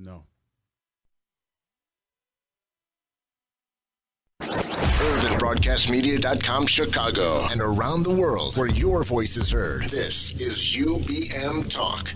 No. UrbanBroadcastMedia.com, Chicago. And around the world where your voice is heard. This is UBM Talk.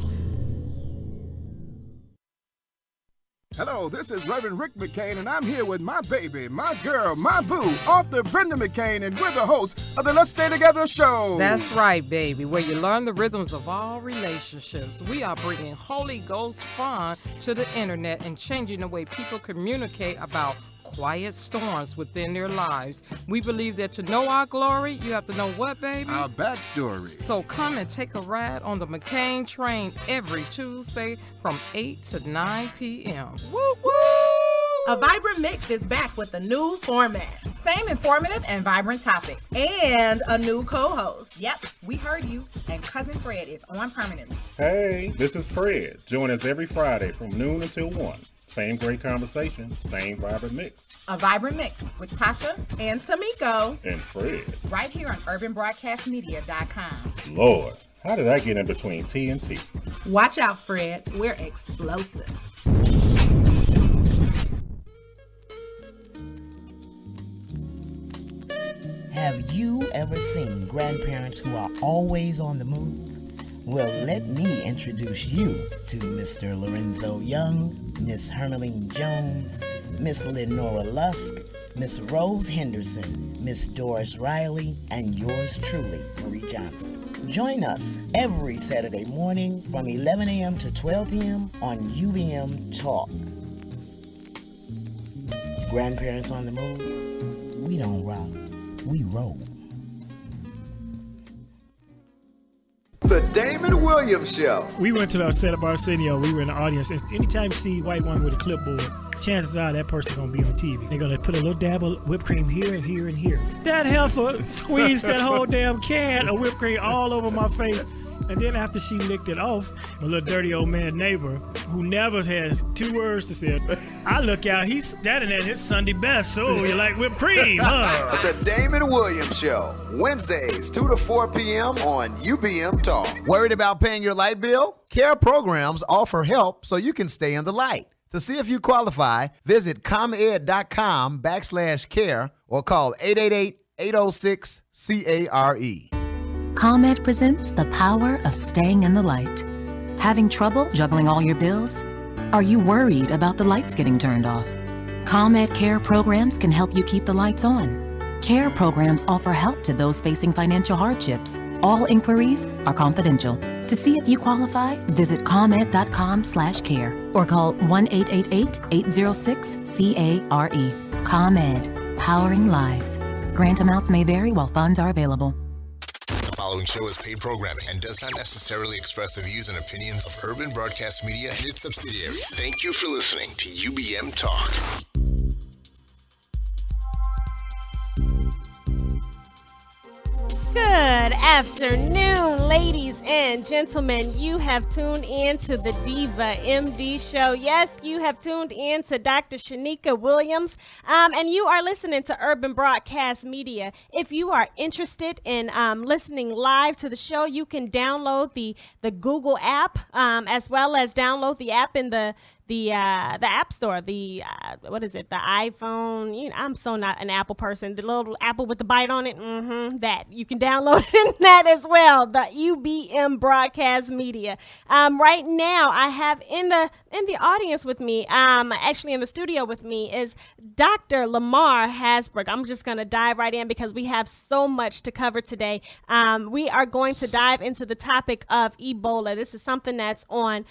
Hello, this is Reverend Rick McCain, and I'm here with my baby, my girl, my boo, author Brenda McCain, and we're the hosts of the Let's Stay Together show. That's right, baby, where you learn the rhythms of all relationships. We are bringing Holy Ghost fun to the internet and changing the way people communicate about quiet storms within their lives. We believe that to know our glory, you have to know what, baby? Our backstory. So come and take a ride on the McCain train every Tuesday from 8 to 9 p.m. Woo woo! A Vibrant Mix is back with a new format. Same informative and vibrant topics. And a new co-host. Yep, we heard you, and Cousin Fred is on permanently. Hey, this is Fred. Join us every Friday from noon until 1. Same great conversation, same vibrant mix. A Vibrant Mix with Tasha and Tamiko and Fred. Right here on UrbanBroadcastMedia.com. Lord, how did I get in between T and T? Watch out, Fred. We're explosive. Have you ever seen grandparents who are always on the move? Well, let me introduce you to Mr. Lorenzo Young, Miss Hermeline Jones, Miss Lenora Lusk, Miss Rose Henderson, Miss Doris Riley, and yours truly, Marie Johnson. Join us every Saturday morning from 11 a.m. to 12 p.m. on UBM Talk. Grandparents on the move, we don't rock, we roll. The Damon Williams Show. We went to the set of Arsenio. We were in the audience. Anytime you see a white woman with a clipboard, chances are that person's going to be on TV. They're going to put a little dab of whipped cream here and here and here. That heifer squeezed that whole damn can of whipped cream all over my face. And then after she licked it off, my little dirty old man neighbor, who never has 2 words to say, I look out, he's standing at his Sunday best. So you like whipped cream, huh? The Damon Williams Show. Wednesdays, 2 to 4 p.m. on UBM Talk. Worried about paying your light bill? CARE programs offer help so you can stay in the light. To see if you qualify, visit ComEd.com/care or call 888-806-CARE. ComEd presents the power of staying in the light. Having trouble juggling all your bills? Are you worried about the lights getting turned off? ComEd Care programs can help you keep the lights on. Care programs offer help to those facing financial hardships. All inquiries are confidential. To see if you qualify, visit ComEd.com/care or call 1-888-806-CARE. ComEd, powering lives. Grant amounts may vary while funds are available. The following show is paid programming and does not necessarily express the views and opinions of Urban Broadcast Media and its subsidiaries. Thank you for listening to UBM Talk. Good afternoon, ladies and gentlemen. You have tuned in to the Diva MD Show. Yes, you have tuned in to Dr. Shanicka Williams, and you are listening to Urban Broadcast Media. If you are interested in listening live to the show, you can download the Google app, as well as download the app in the App Store, the iPhone. You know, I'm so not an Apple person. The little Apple with the bite on it, that you can download it in that as well. The UBM Broadcast Media. Right now, I have in the audience with me, actually in the studio with me, is Dr. LaMar Hasbrouck. I'm just gonna dive right in because we have so much to cover today. We are going to dive into the topic of Ebola. This is something that's on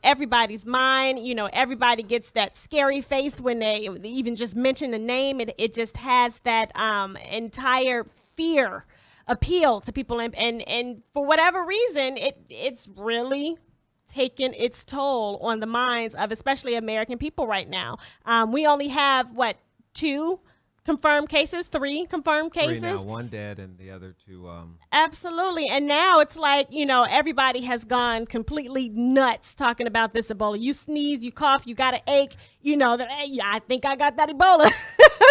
everybody's mind. You know, everybody gets that scary face when they even just mention the name. It just has that entire fear appeal to people, and for whatever reason, it's really taken its toll on the minds of especially American people right now. We only have 2 confirmed cases, 3 confirmed cases. 3 now, 1 dead and the other 2. Absolutely. And now it's like, you know, everybody has gone completely nuts talking about this Ebola. You sneeze, you cough, you got an ache, you know that, hey, I think I got that Ebola.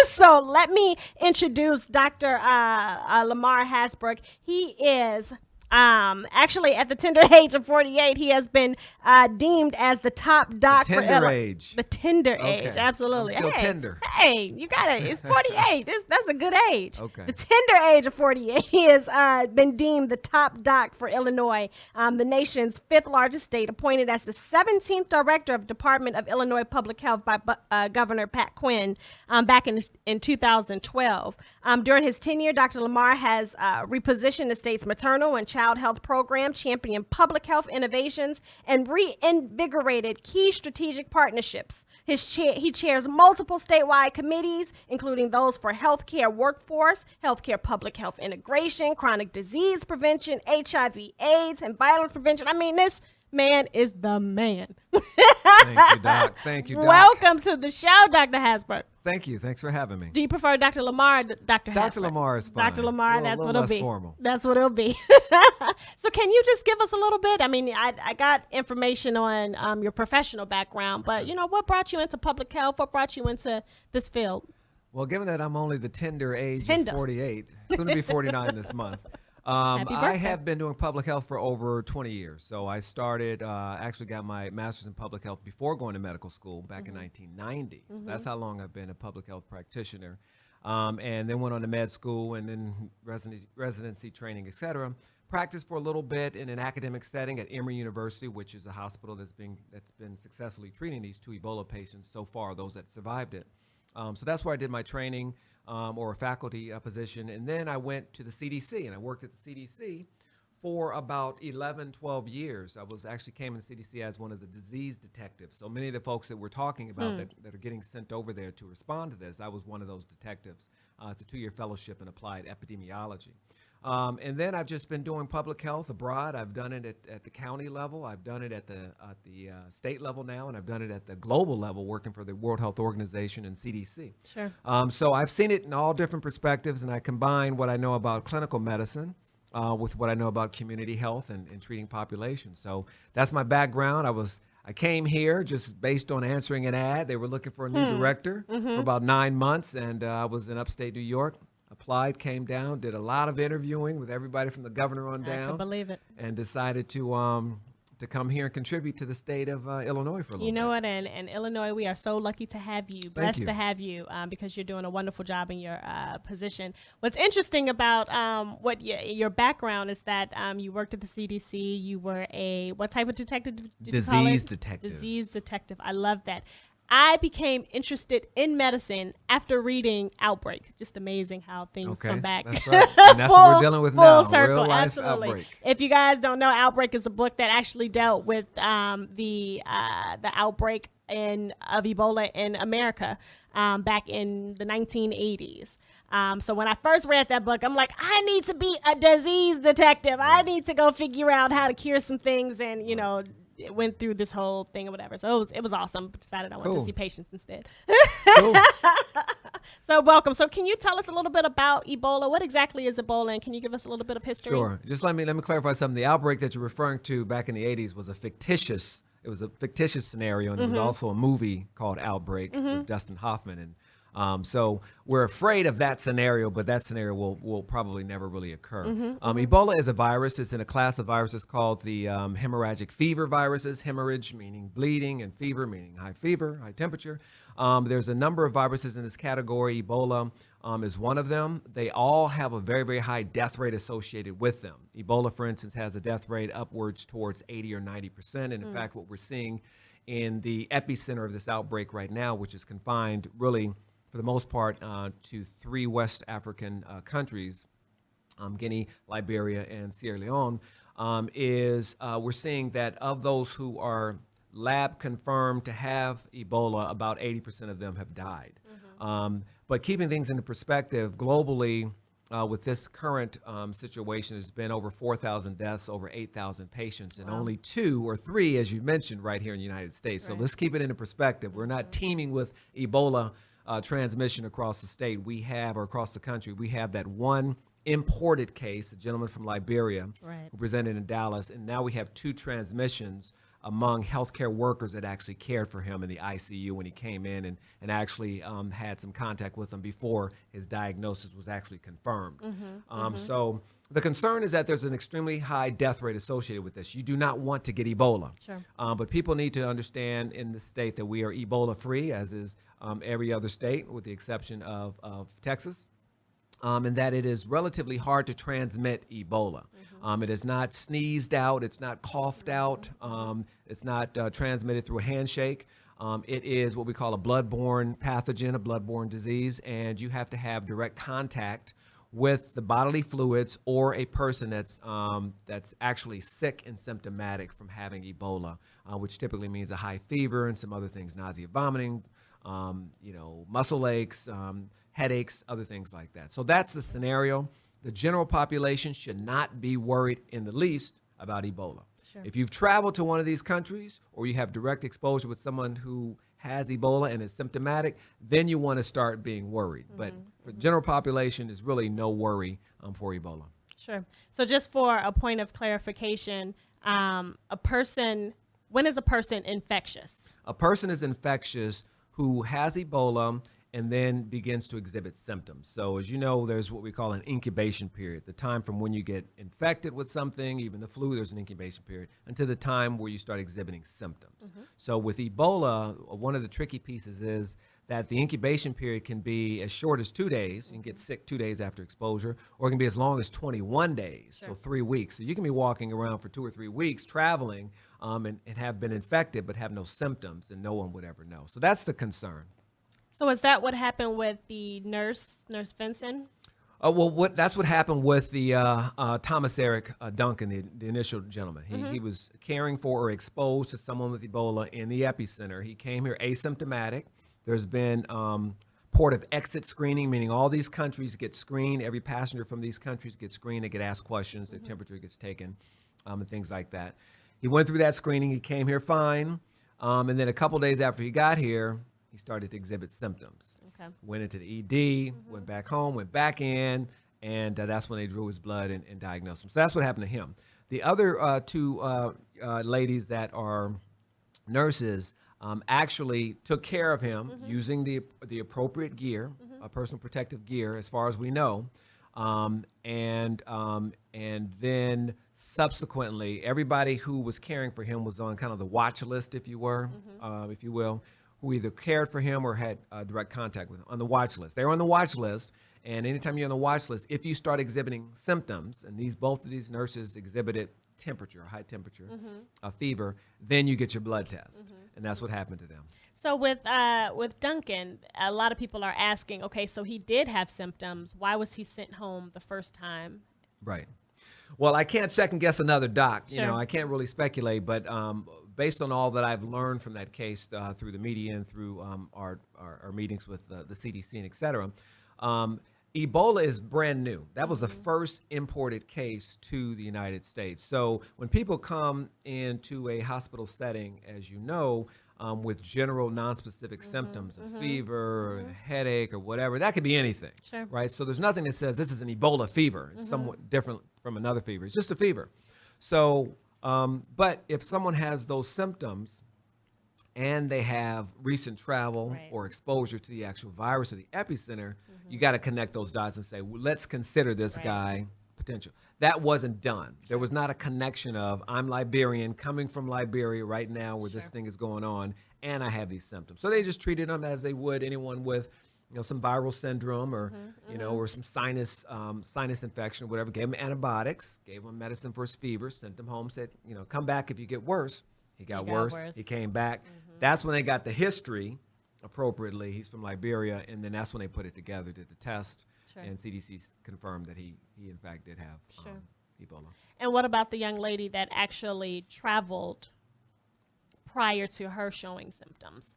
So let me introduce Dr. LaMar Hasbrouck. He is Actually, at the tender age of 48, he has been deemed as the top doc The for tender age. The tender Okay. age, absolutely. I'm still hey, tender. Hey, you got it. It's 48. That's a good age. Okay. The tender age of 48. He has been deemed the top doc for Illinois, the nation's 5th largest state, appointed as the 17th director of Department of Illinois Public Health by Governor Pat Quinn back in 2012. During his tenure, Dr. LaMar has repositioned the state's maternal and child health program, championed public health innovations, and reinvigorated key strategic partnerships. He chairs multiple statewide committees, including those for healthcare workforce, healthcare public health integration, chronic disease prevention, HIV/AIDS, and violence prevention. I mean, this man is the man. Thank you, Doc. Thank you, Doc. Welcome to the show, Dr. Hasbrouck. Thank you. Thanks for having me. Do you prefer Dr. LaMar or Dr. Hasbrouck? Dr. LaMar is fine. Dr. LaMar, that's what it'll be. Formal. That's what it'll be. So can you just give us a little bit? I mean, I got information on your professional background, but, what brought you into public health? What brought you into this field? Well, given that I'm only the tender age of 48, soon to be 49 this month, I have been doing public health for over 20 years. So I started, actually got my master's in public health before going to medical school back in 1990. So that's how long I've been a public health practitioner. And then went on to med school and then residency training, et cetera. Practiced for a little bit in an academic setting at Emory University, which is a hospital that's been successfully treating these 2 Ebola patients so far, those that survived it. So that's where I did my training or a faculty position. And then I went to the CDC, and I worked at the CDC for about 11, 12 years. I came in the CDC as one of the disease detectives. So many of the folks that we're talking about that are getting sent over there to respond to this, I was one of those detectives. It's a 2-year fellowship in applied epidemiology. And then I've just been doing public health abroad. I've done it at the county level. I've done it at the state level now, and I've done it at the global level, working for the World Health Organization and CDC. Sure. So I've seen it in all different perspectives, and I combine what I know about clinical medicine with what I know about community health and treating populations. So that's my background. I came here just based on answering an ad. They were looking for a new director for about 9 months, and I was in upstate New York. Applied, came down, did a lot of interviewing with everybody from the governor on down. I can believe it. And decided to come here and contribute to the state of Illinois for a little bit. You know what? And Illinois, we are so lucky to have you, blessed to have you, because you're doing a wonderful job in your position. What's interesting about what your background is that you worked at the CDC. You were what type of detective did you call it? Disease detective. Disease detective. I love that. I became interested in medicine after reading Outbreak. Just amazing how things come back. That's right. And that's what we're dealing with now. Full circle, Real life absolutely. Outbreak. If you guys don't know, Outbreak is a book that actually dealt with the outbreak of Ebola in America back in the 1980s. So when I first read that book, I'm like, I need to be a disease detective. I need to go figure out how to cure some things, and it went through this whole thing or whatever. So it was awesome. Decided I went to see patients instead. Cool. So welcome. So can you tell us a little bit about Ebola? What exactly is Ebola, and can you give us a little bit of history? Sure. Just let me clarify something. The outbreak that you're referring to back in the 80s was a fictitious scenario, and there was also a movie called Outbreak with Dustin Hoffman. And so we're afraid of that scenario, but that scenario will probably never really occur. Ebola is a virus. It's in a class of viruses called the hemorrhagic fever viruses. Hemorrhage meaning bleeding, and fever meaning high fever, high temperature. There's a number of viruses in this category. Ebola is one of them. They all have a very, very high death rate associated with them. Ebola, for instance, has a death rate upwards towards 80 or 90%. And in fact, what we're seeing in the epicenter of this outbreak right now, which is confined really for the most part to 3 West African countries, Guinea, Liberia, and Sierra Leone, is we're seeing that of those who are lab confirmed to have Ebola, about 80% of them have died. But keeping things into perspective, globally, with this current situation, there's been over 4,000 deaths, over 8,000 patients, and only 2 or 3, as you mentioned, right here in the United States. So let's keep it into perspective. We're not teeming with Ebola transmission across the state. We have, or across the country, we have that one imported case, a gentleman from Liberia who presented in Dallas, and now we have 2 transmissions among healthcare workers that actually cared for him in the ICU when he came in and actually had some contact with him before his diagnosis was actually confirmed. So the concern is that there's an extremely high death rate associated with this. You do not want to get Ebola. Sure. But people need to understand in the state that we are Ebola-free, as is every other state, with the exception of Texas. And that it is relatively hard to transmit Ebola. It is not sneezed out. It's not coughed out. It's not transmitted through a handshake. It is what we call a bloodborne pathogen, a bloodborne disease, and you have to have direct contact with the bodily fluids or a person that's actually sick and symptomatic from having Ebola, which typically means a high fever and some other things, nausea, vomiting, muscle aches, headaches, other things like that. So that's the scenario. The general population should not be worried in the least about Ebola. Sure. If you've traveled to one of these countries or you have direct exposure with someone who has Ebola and is symptomatic, then you want to start being worried. But for the general population, there's really no worry for Ebola. Sure. So just for a point of clarification, when is a person infectious? A person is infectious who has Ebola and then begins to exhibit symptoms. So as you know, there's what we call an incubation period, the time from when you get infected with something, even the flu, there's an incubation period, until the time where you start exhibiting symptoms. So with Ebola, one of the tricky pieces is that the incubation period can be as short as 2 days. You can get sick 2 days after exposure, or it can be as long as 21 days, so 3 weeks. So you can be walking around for 2 or 3 weeks traveling and have been infected but have no symptoms, and no one would ever know. So that's the concern. So is that what happened with the Nurse Vincent? That's what happened with the Thomas Eric Duncan, the initial gentleman. He was caring for or exposed to someone with Ebola in the epicenter. He came here asymptomatic. There's been port of exit screening, meaning all these countries get screened. Every passenger from these countries gets screened. They get asked questions. Their temperature gets taken, and things like that. He went through that screening. He came here fine. And then a couple days after he got here, he started to exhibit symptoms. Okay. Went into the ED, went back home, went back in, and that's when they drew his blood and diagnosed him. So that's what happened to him. The other two ladies that are nurses actually took care of him using the appropriate gear, personal protective gear, as far as we know. And then subsequently, everybody who was caring for him was on kind of the watch list, if you will, who either cared for him or had direct contact with him on the watch list. They were on the watch list, and anytime you're on the watch list, if you start exhibiting symptoms, and both of these nurses exhibited temperature, high temperature, a fever, then you get your blood test, and that's what happened to them. So with Duncan, a lot of people are asking, okay, so he did have symptoms. Why was he sent home the first time? Right. Well, I can't second guess another doc. Sure. I can't really speculate, but based on all that I've learned from that case through the media and through our meetings with the CDC and et cetera, Ebola is brand new. That was the first imported case to the United States. So when people come into a hospital setting, as you know, with general nonspecific symptoms, a fever, or a headache, or whatever, that could be anything, right? So there's nothing that says this is an Ebola fever. It's somewhat different from another fever. It's just a fever. So, but if someone has those symptoms and they have recent travel or exposure to the actual virus or the epicenter, you got to connect those dots and say, well, let's consider this guy potential. That wasn't done. There was not a connection of I'm Liberian, coming from Liberia right now where this thing is going on, and I have these symptoms. So they just treated them as they would anyone with some viral syndrome or or some sinus infection or whatever. Gave him antibiotics, gave him medicine for his fever, sent him home, said, come back if you get worse. He got worse. He came back. That's when they got the history appropriately. He's from Liberia, and then that's when they put it together, did the test, and CDC confirmed that he in fact did have Ebola. And what about the young lady that actually traveled prior to her showing symptoms?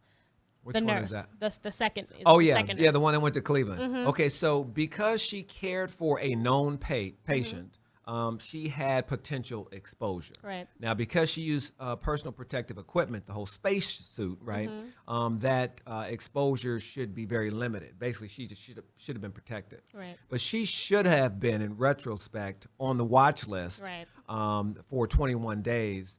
Which the one nurse, is that? the second. Second nurse. The one that went to Cleveland. Okay, so because she cared for a known patient, she had potential exposure. Right. Now, because she used personal protective equipment, the whole space suit, right, that exposure should be very limited. Basically, she just should have been protected. Right. But she should have been, in retrospect, on the watch list for 21 days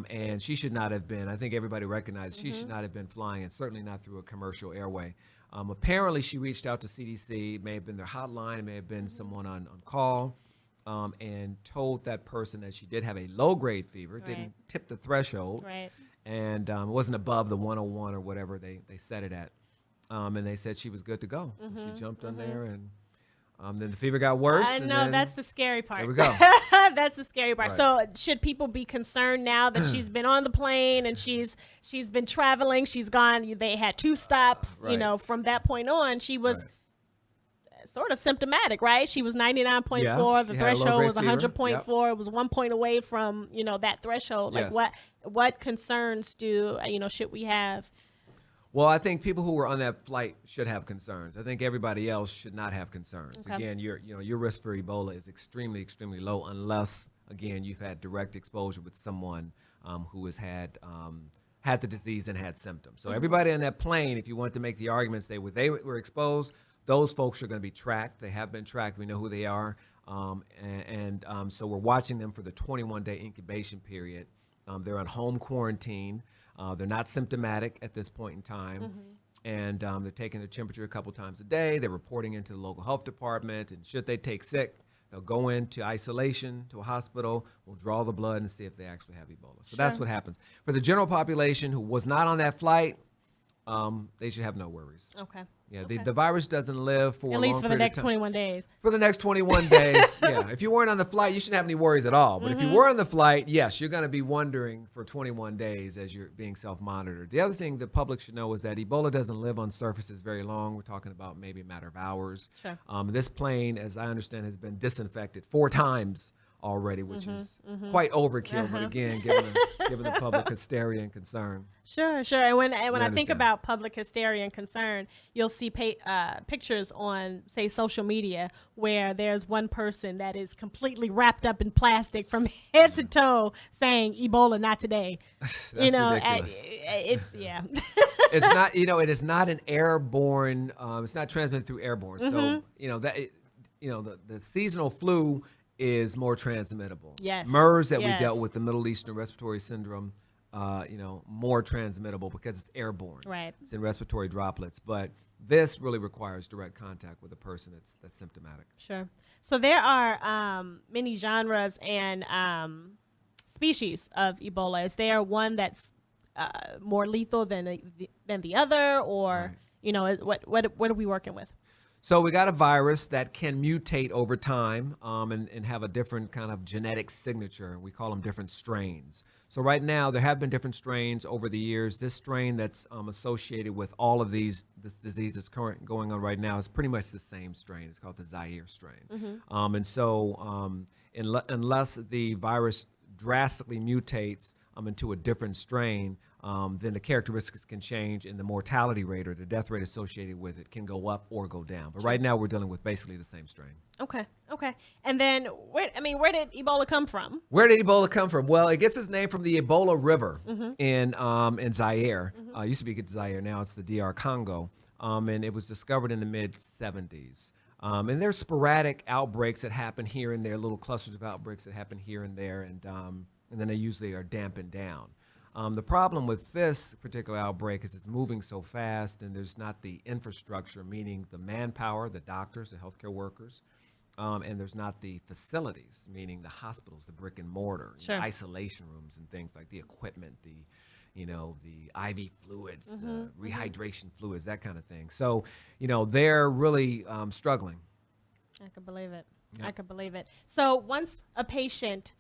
And she should not have been. I think everybody recognized she should not have been flying, and certainly not through a commercial airway. Apparently, she reached out to CDC. It may have been their hotline. It may have been someone on call, and told that person that she did have a low-grade fever, didn't tip the threshold, and it wasn't above the 101 or whatever they set it at. And they said she was good to go. So she jumped on there, and then the fever got worse. I know, that's the scary part. There we go. That's the scary part. Right. So should people be concerned now that she's been on the plane and she's been traveling? She's gone. They had 2 stops. You know, from that point on, she was sort of symptomatic, right? She was 99.4. Yeah, the threshold was 100.4. Yep. It was 1 point away from that threshold. Yes. Like what concerns should we have? Well, I think people who were on that flight should have concerns. I think everybody else should not have concerns. Okay. Again, your risk for Ebola is extremely, extremely low, unless again you've had direct exposure with someone who has had the disease and had symptoms. So everybody on that plane, if you want to make the argument, say they were exposed, those folks are going to be tracked. They have been tracked. We know who they are, so we're watching them for the 21-day incubation period. They're on home quarantine. They're not symptomatic at this point in time, and they're taking their temperature a couple times a day. They're reporting into the local health department, and should they take sick, they'll go into isolation to a hospital. We'll draw the blood and see if they actually have Ebola. So that's what happens. For the general population who was not on that flight, they should have no worries. Okay. Yeah, the virus doesn't live for at a least long for the period next of time. 21 days. For the next 21 days, yeah. If you weren't on the flight, you shouldn't have any worries at all. But if you were on the flight, yes, you're going to be wondering for 21 days as you're being self-monitored. The other thing the public should know is that Ebola doesn't live on surfaces very long. We're talking about maybe a matter of hours. Sure. This plane, as I understand, has been disinfected 4 times already, which is quite overkill. But again, given the public hysteria and concern. Sure. And when I think understand. about public hysteria and concern, you'll see pictures on, say, social media where there's one person that is completely wrapped up in plastic from head to toe saying Ebola not today. That's ridiculous. It's not. It is not an airborne. It's not transmitted through airborne. So the seasonal flu is more transmittable. Yes. MERS that we dealt with, the Middle Eastern Respiratory Syndrome, more transmittable because it's airborne. Right. It's in respiratory droplets. But this really requires direct contact with a person that's symptomatic. Sure. So there are many genres and species of Ebola. Is there one that's more lethal than the other, or what are we working with? So we got a virus that can mutate over time and have a different kind of genetic signature. We call them different strains. So right now, there have been different strains over the years. This strain that's associated with all of this disease that's going on right now is pretty much the same strain. It's called the Zaire strain. Unless the virus drastically mutates into a different strain, then the characteristics can change and the mortality rate or the death rate associated with it can go up or go down. But right now we're dealing with basically the same strain. Okay. And then where did Ebola come from? Where did Ebola come from? Well, it gets its name from the Ebola River in Zaire. Used to be Zaire, now it's the DR Congo. And it was discovered in the mid-'70s. And there's sporadic outbreaks that happen here and there, little clusters of outbreaks that happen here and there, and then they usually are dampened down. The problem with this particular outbreak is it's moving so fast and there's not the infrastructure, meaning the manpower, the doctors, the healthcare workers, and there's not the facilities, meaning the hospitals, the brick and mortar, Sure. isolation rooms and things like the equipment, the IV fluids, the rehydration fluids, that kind of thing. So, they're really struggling. I can believe it. Yeah. I can believe it. So once a patient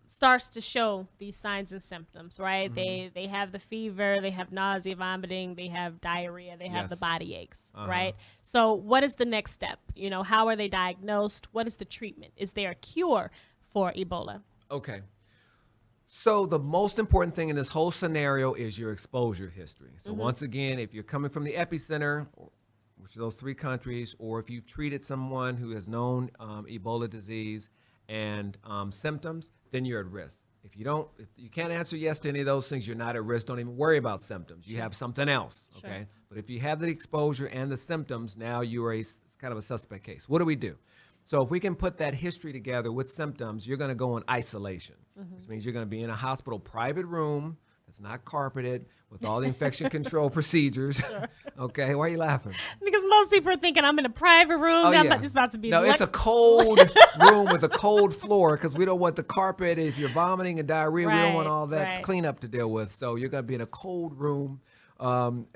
starts to show these signs and symptoms, right? They have the fever, they have nausea, vomiting, they have diarrhea, they have the body aches, right? So what is the next step? How are they diagnosed? What is the treatment? Is there a cure for Ebola? Okay. So the most important thing in this whole scenario is your exposure history. So once again, if you're coming from the epicenter, which are those 3 countries, or if you've treated someone who has known Ebola disease and symptoms, then you're at risk. If you can't answer yes to any of those things, you're not at risk. Don't even worry about symptoms. You have something else, okay? Sure. But if you have the exposure and the symptoms, now you are kind of a suspect case. What do? So if we can put that history together with symptoms, you're going to go in isolation, which means you're going to be in a hospital private room that's not carpeted with all the infection control procedures. Okay, why are you laughing? Because most people are thinking I'm in a private room. It's about to be. No, it's a cold room with a cold floor because we don't want the carpet. If you're vomiting and diarrhea, we don't want all that cleanup to deal with. So you're going to be in a cold room, warm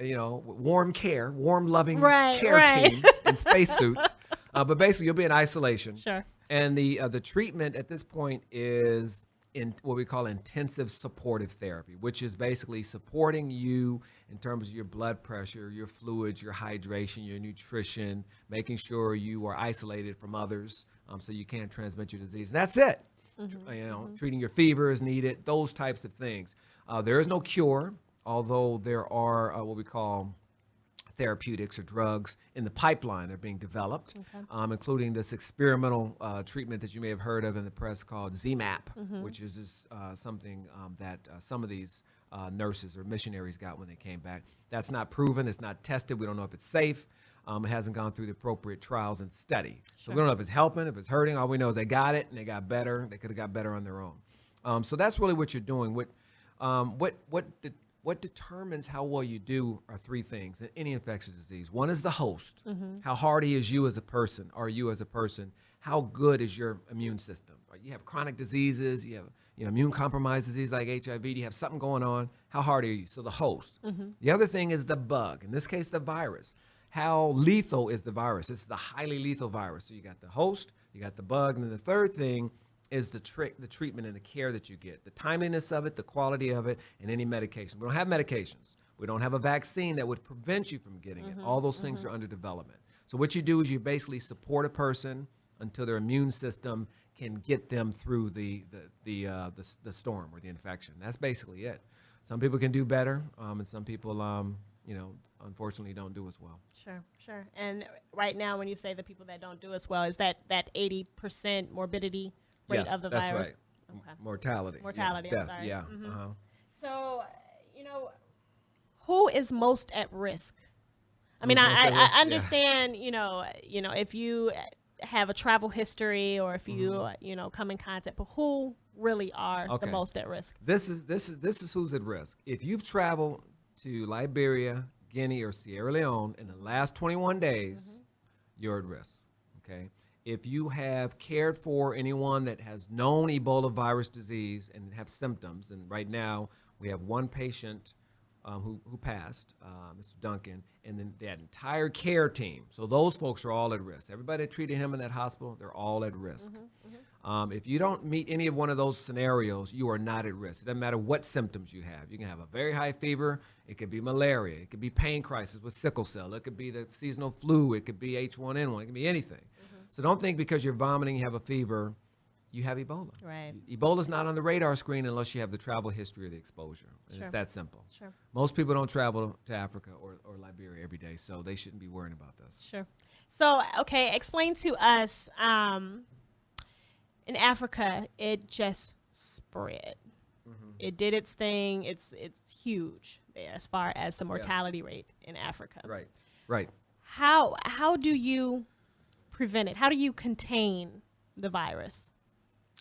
loving care team in spacesuits. But basically, you'll be in isolation. Sure. And the treatment at this point is in what we call intensive supportive therapy, which is basically supporting you in terms of your blood pressure, your fluids, your hydration, your nutrition, making sure you are isolated from others so you can't transmit your disease. And that's it. Treating your fever is needed, those types of things. There is no cure, although there are what we call therapeutics or drugs in the pipeline. They're being developed, including this experimental treatment that you may have heard of in the press called ZMapp, which is something that some of these nurses or missionaries got when they came back. That's not proven. It's not tested. We don't know if it's safe. It hasn't gone through the appropriate trials and study. So we don't know if it's helping, if it's hurting. All we know is they got it and they got better. They could have got better on their own. So that's really what you're doing. What determines how well you do are three things in any infectious disease. One is the host. How hardy is you as a person? Are you as a person? How good is your immune system? You have chronic diseases. You have immune compromised disease like HIV. You have something going on. How hardy are you? So the host. The other thing is the bug. In this case, the virus. How lethal is the virus? It's the highly lethal virus. So you got the host, you got the bug, and then the third thing is the treatment and the care that you get, the timeliness of it, the quality of it, and any medication. We don't have medications. We don't have a vaccine that would prevent you from getting it. All those things are under development. So what you do is you basically support a person until their immune system can get them through the storm or the infection. That's basically it. Some people can do better, and some people, unfortunately don't do as well. Sure. And right now, when you say the people that don't do as well, is that 80% morbidity rate of the virus? That's right. Okay. Mortality, death, sorry. Yeah. So, who is most at risk? I mean, I understand, if you have a travel history or if you, come in contact, but who really are the most at risk? This is who's at risk. If you've traveled to Liberia, Guinea, or Sierra Leone in the last 21 days, you're at risk, okay? If you have cared for anyone that has known Ebola virus disease and have symptoms, and right now we have one patient who passed, Mr. Duncan, and then that entire care team. So those folks are all at risk. Everybody that treated him in that hospital, they're all at risk. If you don't meet any of one of those scenarios, you are not at risk. It doesn't matter what symptoms you have. You can have a very high fever. It could be malaria. It could be pain crisis with sickle cell. It could be the seasonal flu. It could be H1N1. It could be anything. So don't think because you're vomiting, you have a fever, you have Ebola. Right. Ebola's not on the radar screen unless you have the travel history or the exposure. It's that simple. Most people don't travel to Africa or Liberia every day, so they shouldn't be worrying about this. Sure. So, okay, explain to us, in Africa, it just spread. It did its thing. It's huge there as far as the mortality rate in Africa. Right. How do you prevent it? How do you contain the virus?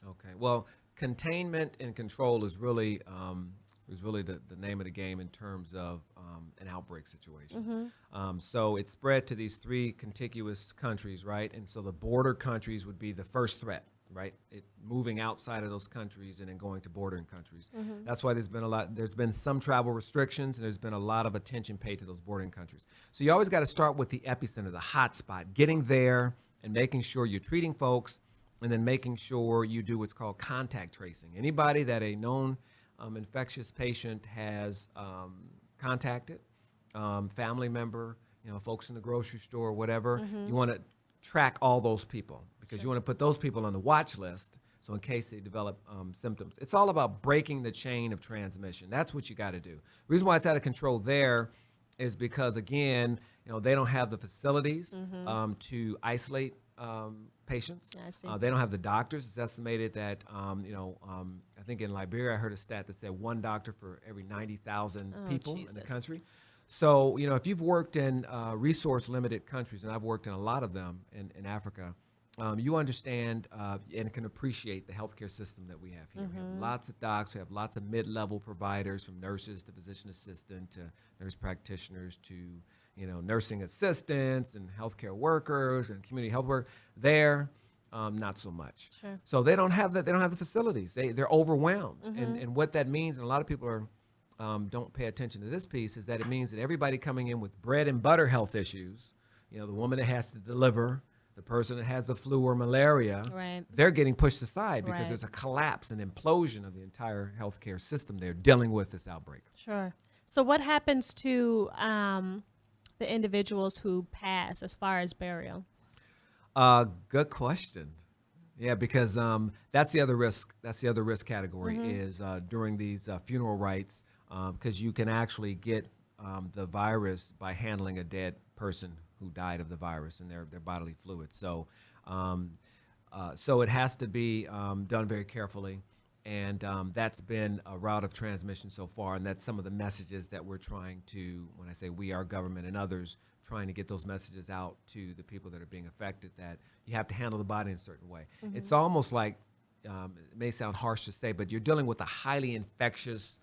Okay. Well, containment and control is really the name of the game in terms of an outbreak situation. So it spread to these three contiguous countries, right? And so the border countries would be the first threat, right? It moving outside of those countries and then going to bordering countries. That's why there's been some travel restrictions, and there's been a lot of attention paid to those bordering countries. So you always got to start with the epicenter, the hot spot, getting there and making sure you're treating folks, and then making sure you do what's called contact tracing. Anybody that a known infectious patient has contacted, family member, folks in the grocery store, whatever, you want to track all those people because you want to put those people on the watch list. So in case they develop symptoms, it's all about breaking the chain of transmission. That's what you got to do. The reason why it's out of control there is because, again, they don't have the facilities to isolate patients. They don't have the doctors. It's estimated that, I think in Liberia, I heard a stat that said one doctor for every 90,000 people in the country. So, if you've worked in resource-limited countries, and I've worked in a lot of them in Africa, you understand and can appreciate the healthcare system that we have here. We have lots of docs, we have lots of mid-level providers, from nurses to physician assistant to nurse practitioners to nursing assistants and healthcare workers and community health work. There, not so much. Sure. So they don't have the facilities. They're overwhelmed, and what that means, and a lot of people are don't pay attention to this piece, is that it means that everybody coming in with bread and butter health issues, the woman that has to deliver, the person that has the flu or malaria, they're getting pushed aside because there's a collapse and implosion of the entire healthcare system. They're dealing with this outbreak. Sure. So what happens to the individuals who pass as far as burial? Good question. Yeah, because that's the other risk. That's the other risk category is during these funeral rites, because you can actually get the virus by handling a dead person who died of the virus and their bodily fluids. So, so it has to be done very carefully, and that's been a route of transmission so far, and that's some of the messages that we're trying to, when I say we, our government and others, trying to get those messages out to the people that are being affected, that you have to handle the body in a certain way. It's almost like, it may sound harsh to say, but you're dealing with a highly infectious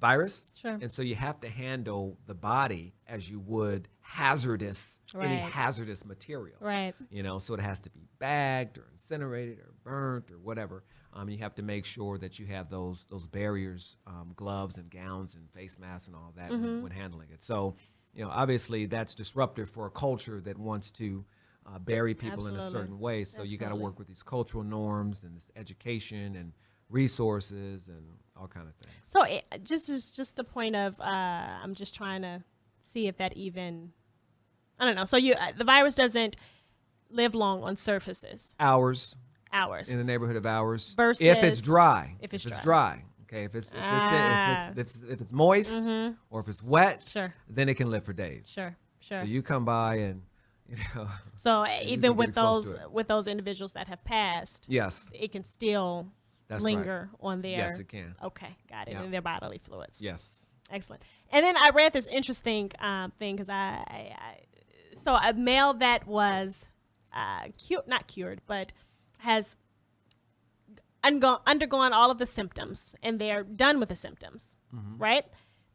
virus. Sure. And so you have to handle the body as you would any hazardous material. Right. So it has to be bagged or incinerated or burnt or whatever. You have to make sure that you have those barriers, gloves and gowns and face masks and all that when handling it. So, obviously that's disruptive for a culture that wants to bury people in a certain way. So you got to work with these cultural norms and this education and resources and all kind of things. So just a point of, I'm just trying to see if that even, I don't know. So the virus doesn't live long on surfaces. Hours. In the neighborhood of hours. Versus if it's dry. If it's dry. Okay. If it's moist or if it's wet, then it can live for days. Sure. So you come by and So even with those individuals that have passed, yes, it can still linger on their. Yes, it can. Okay, got it. In their bodily fluids. Yes. Excellent. And then I read this interesting thing, because so a male that was not cured, but has undergone all of the symptoms, and they're done with the symptoms, right?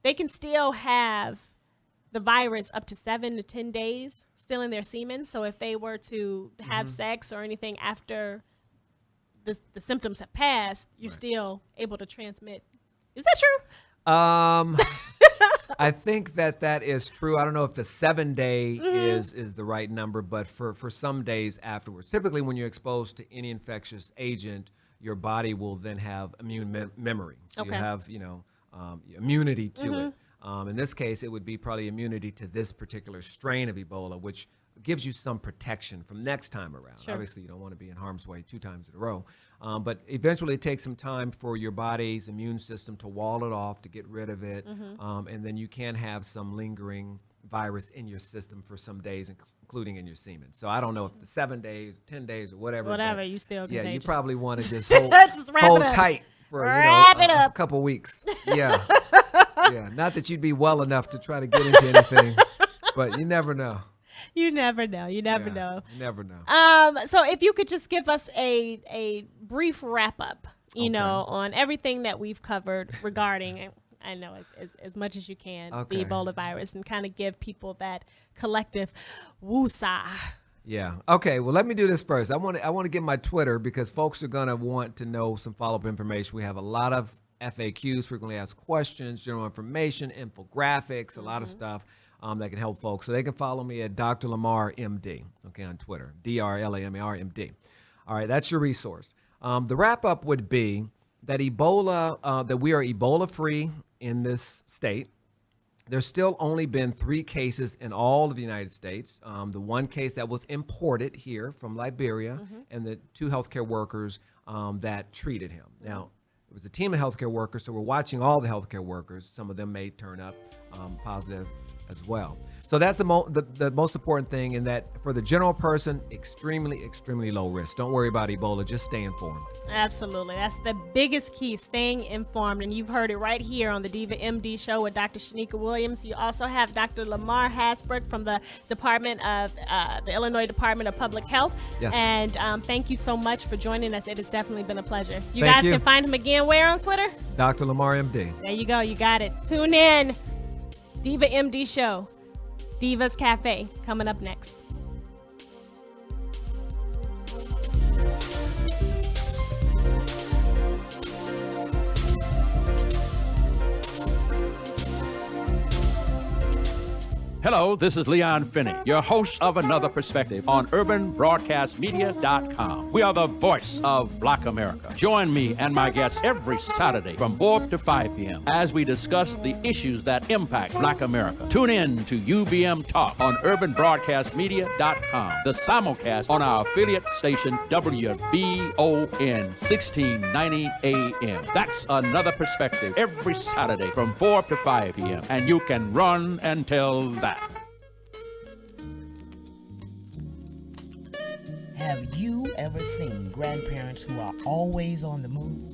They can still have the virus up to 7 to 10 days still in their semen. So if they were to have sex or anything after the symptoms have passed, you're still able to transmit. Is that true? I think that is true. I don't know if the 7-day is the right number, but for some days afterwards. Typically, when you're exposed to any infectious agent, your body will then have immune memory. So you have, immunity to it. In this case, it would be probably immunity to this particular strain of Ebola, which gives you some protection from next time around. Sure. Obviously, you don't want to be in harm's way 2 times in a row. But eventually, it takes some time for your body's immune system to wall it off, to get rid of it. And then you can have some lingering virus in your system for some days, including in your semen. So I don't know if the 7 days, 10 days, or whatever. Whatever, you still contagious. Yeah, you probably want to just hold, hold tight for a couple weeks. Yeah. Yeah. Not that you'd be well enough to try to get into anything, but you never know. You never know. You never know. You never know. So if you could just give us a brief wrap up, on everything that we've covered regarding, I know as much as you can, the Ebola virus, and kind of give people that collective woosah. Yeah. Okay. Well, let me do this first. I want to get my Twitter, because folks are going to want to know some follow-up information. We have a lot of FAQs, frequently asked questions, general information, infographics, a lot of stuff that can help folks. So they can follow me at Dr. LaMar MD, on Twitter, DrLamar MD. All right, that's your resource. The wrap-up would be that Ebola, that we are Ebola-free in this state. There's still only been 3 cases in all of the United States. The 1 case that was imported here from Liberia, and the 2 healthcare workers that treated him. Now, it was a team of healthcare workers, so we're watching all the healthcare workers. Some of them may turn up positive as well. So that's the most important thing, in that for the general person, extremely, extremely low risk. Don't worry about Ebola. Just stay informed. Absolutely. That's the biggest key, staying informed. And you've heard it right here on the Diva MD show with Dr. Shanicka Williams. You also have Dr. LaMar Hasbrouck from the the Illinois Department of Public Health. Yes. And thank you so much for joining us. It has definitely been a pleasure. You Thank guys you. can find him again where on Twitter? Dr. LaMar MD. There you go. You got it. Tune in. Diva MD show. Diva's Cafe coming up next. Hello, this is Leon Finney, your host of Another Perspective on UrbanBroadcastMedia.com. We are the voice of Black America. Join me and my guests every Saturday from 4 to 5 p.m. as we discuss the issues that impact Black America. Tune in to UBM Talk on UrbanBroadcastMedia.com, the simulcast on our affiliate station WBON 1690 AM. That's Another Perspective every Saturday from 4 to 5 p.m. And you can run and tell that. Have you ever seen grandparents who are always on the move?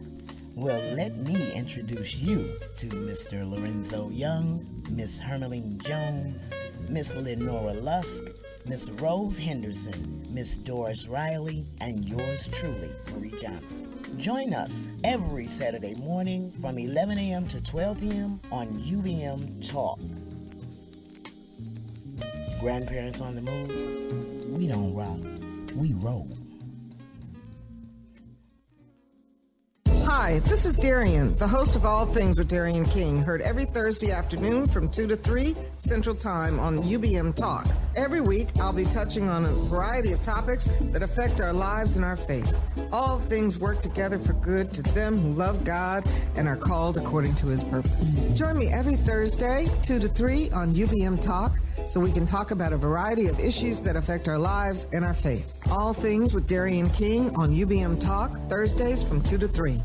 Well, let me introduce you to Mr. Lorenzo Young, Miss Hermeline Jones, Miss Lenora Lusk, Miss Rose Henderson, Miss Doris Riley, and yours truly, Marie Johnson. Join us every Saturday morning from 11 a.m. to 12 p.m. on UBM Talk. Grandparents on the move, we don't rock, we roll. Hi, this is Darian, the host of All Things with Darian King, heard every Thursday afternoon from 2 to 3 Central Time on UBM Talk. Every week, I'll be touching on a variety of topics that affect our lives and our faith. All things work together for good to them who love God and are called according to his purpose. Join me every Thursday, 2 to 3 on UBM Talk, so we can talk about a variety of issues that affect our lives and our faith. All Things with Darian King on UBM Talk, Thursdays from 2 to 3.